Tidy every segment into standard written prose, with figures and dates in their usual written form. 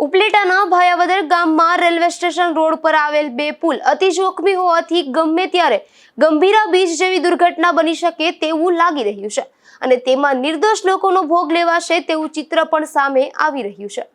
ઉપલેટાના ભાયાવદર ગામમાં railway station road પર આવેલ બે પુલ અતિ જોખમી હોવાથી ગમે ત્યારે ગંભીરા બીજ જેવી દુર્ઘટના બની શકે તેવું લાગી રહ્યું છે અને તેમાં નિર્દોષ લોકોનો ભોગ લેવાશે તેવું ચિત્ર પણ સામે આવી રહ્યું છે।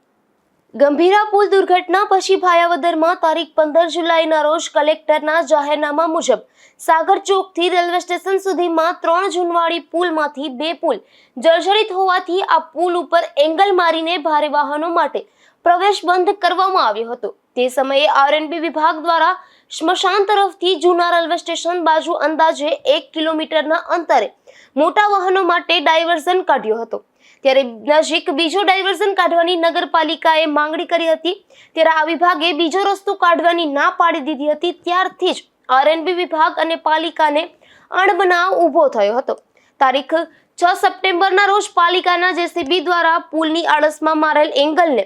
ગંભીરા પુલ દુર્ઘટના પછી ભાયાવદરમાં તારીખ 15 જુલાઈના રોજ કલેક્ટરના જાહેરનામા મુજબ સાગર ચોકથી રેલવે સ્ટેશન સુધીમાં 3 જૂનવાળી પુલમાંથી બે પુલ જર્જરિત હોવાથી આ પુલ ઉપર એંગલ મારીને ભારે વાહનો માટે પ્રવેશ બંધ કરવામાં આવ્યો હતો। તે સમયે આરએનબી વિભાગ દ્વારા સ્મશાન તરફથી જૂના રેલવે સ્ટેશન બાજુ અંદાજે 1 કિલોમીટરના અંતરે મોટા વાહનો માટે ડાયવર્ઝન કાઢ્યો હતો। ત્યારે નજીક બીજો ડાયવર્ઝન કાઢવાની નગરપાલિકાએ માંગણી કરી હતી, ત્યારે આ વિભાગે બીજો રસ્તો કાઢવાની ના પાડી દીધી હતી। ત્યારથી જ આરએનબી વિભાગ અને પાલિકાને અણબનાવ ઊભો થયો હતો। તારીખ 6 સપ્ટેમ્બરના રોજ પાલિકાના જેસીબી દ્વારા પુલની આડસમાં મારેલ એંગલને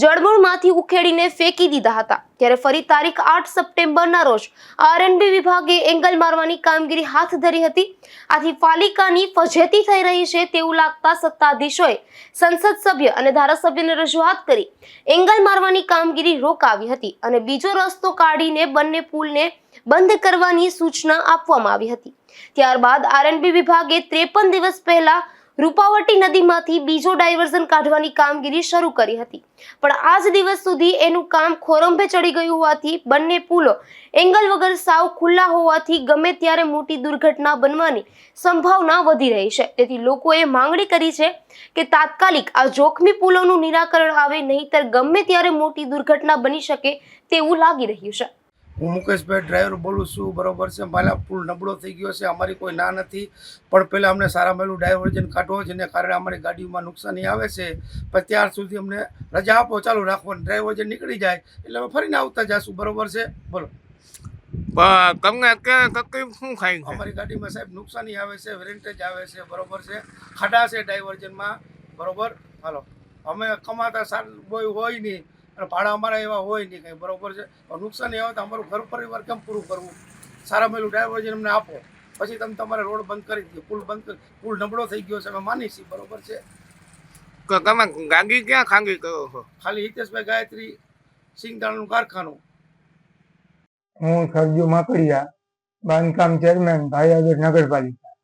જળમૂળમાંથી ઉખેડીને ફેંકી દીધા હતા। ત્યારે ફરી તારીખ 8 સપ્ટેમ્બરના રોજ આરએનબી વિભાગે એંગલ મારવાની કામગીરી હાથ ધરી હતી। આથી પાલિકાની ફજેતી થઈ રહી છે તેવું લાગતા સત્તાધીશોએ સંસદ સભ્ય અને ધારાસભ્યને રજૂઆત કરી એંગલ મારવાની કામગીરી રોકાવી હતી અને બીજો રસ્તો કાઢીને બંને પુલને બંધ કરવાની સૂચના આપવામાં આવી હતી। ત્યારબાદ આરએનબી વિભાગે 53 દિવસ પહેલા રૂપાવટી નદીમાંથી બીજો ડાયવર્ઝન કાઢવાની કામગીરી શરૂ કરી હતી, પણ આજ દિવસ સુધી એનું કામ ખોરંભે ચડી ગયું હોવાથી બંને પુલો એંગલ વગર સાવ ખુલ્લા હોવાથી ગમે ત્યારે મોટી દુર્ઘટના બનવાની સંભાવના વધી રહી છે। તેથી લોકોએ માંગણી કરી છે કે તાત્કાલિક આ જોખમી પુલોનું નિરાકરણ આવે, નહીંતર ગમે ત્યારે મોટી દુર્ઘટના બની શકે તેવું લાગી રહ્યું છે। હું મુકેશભાઈ ડ્રાઈવર બોલું છું, બરોબર છે। મારા પુલ નબળો થઈ ગયો છે, અમારી કોઈ ના નથી, પણ પહેલાં અમને સારા મેલું ડાયવર્ઝન કાઢવો, જેને કારણે અમારી ગાડીમાં નુકસાની આવે છે, પણ ત્યાર સુધી અમને રજા આપો, ચાલુ રાખવાની, ડાયવર્ઝન નીકળી જાય એટલે અમે ફરીને આવતા જઈશું, બરોબર છે। બોલો તમને અત્યારે તકલીફ શું થાય છે? અમારી ગાડીમાં સાહેબ નુકસાની આવે છે, વેરેન્ટેજ આવે છે, બરોબર છે, ખાડા છે ડાયવર્ઝનમાં, બરોબર। હાલો, અમે કમાતા કોઈ હોય નહીં અને ભાડા અમારા એવા હોય નહીં કંઈ, બરોબર છે। નુકસાની આવે તો અમારું ઘર પરિવાર કેમ પૂરું કરવું? સારા મેલું ડાયવર્ઝન અમને આપો, પછી તમે તમારે રોડ બંધ કરી દો, પુલ નબળો થઈ ગયો છે, અમે માની છીએ, બરોબર છે। તો તમે ગાડી ક્યાં ખાંગી કરો છો? ખાલી હિતેશભાઈ ગાયત્રી સિંગદાણાનું કારખાનું। હું સરજુ માકડિયા, બાંધકામ ચેરમેન, ભાયાવદર નગરપાલિકા।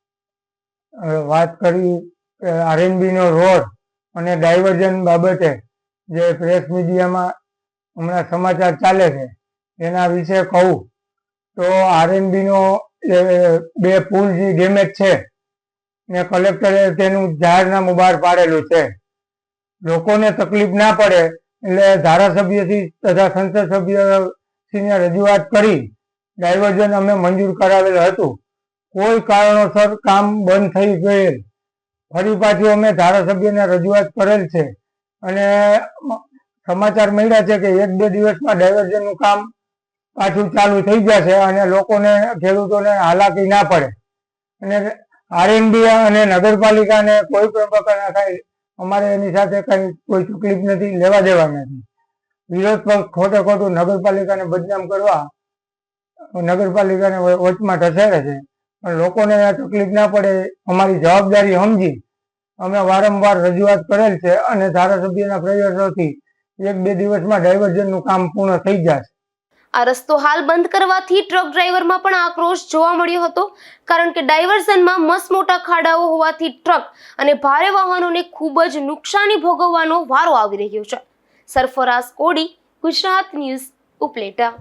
હવે વાત કરી આરએનબીનો રોડ અને ડાયવર્ઝન બાબતે જે પ્રેસ મીડિયામાં હમણાં સમાચાર ચાલે છે એના વિશે કહું તો આરએનબીનો બે પુલ જે ડેમેજ છે ને કલેક્ટરે તેનું જાહેરનામું બહાર પાડેલું છે। લોકોને તકલીફ ના પડે એટલે ધારાસભ્યથી તથા સંસદ સભ્યશ્રીને રજૂઆત કરી ડાયવર્ઝન અમે મંજૂર કરાવેલ હતું। કોઈ કારણોસર કામ બંધ થઈ ગયેલ, ફરી પાછું અમે ધારાસભ્યને રજૂઆત કરેલ છે અને સમાચાર મળ્યા છે કે 1-2 દિવસમાં ડાયવર્ઝનનું કામ પાછું ચાલુ થઈ જશે અને લોકોને, ખેડૂતોને હાલાકી ના પડે। અને આરએનબી અને નગરપાલિકાને કોઈ પણ પ્રકારના કાંઈ અમારે એની સાથે કંઈ કોઈ તકલીફ નથી, લેવા દેવા નથી। વિરોધ પક્ષ ખોટે ખોટું નગરપાલિકાને બદનામ કરવા નગરપાલિકાને વચમાં ઢસેડે છે, પણ લોકોને આ તકલીફ ના પડે અમારી જવાબદારી સમજી અમે વારંવાર રજૂઆત કરેલ છે અને ધારાસભ્યના પ્રયાસોથી 1-2 દિવસમાં ડાયવર્ઝનનું કામ પૂર્ણ થઈ જશે। આ રસ્તો હાલ બંધ કરવાથી ટ્રક ડ્રાઈવરમાં પણ આક્રોશ જોવા મળ્યો હતો, કારણ કે ડાયવર્ઝનમાં મસમોટા ખાડાઓ હોવાથી ટ્રક અને ભારે વાહનોને ખૂબ જ નુકસાની ભોગવવાનો વારો આવી રહ્યો છે। સરફરાઝ કોડી, ગુજરાત ન્યૂઝ, ઉપલેટા।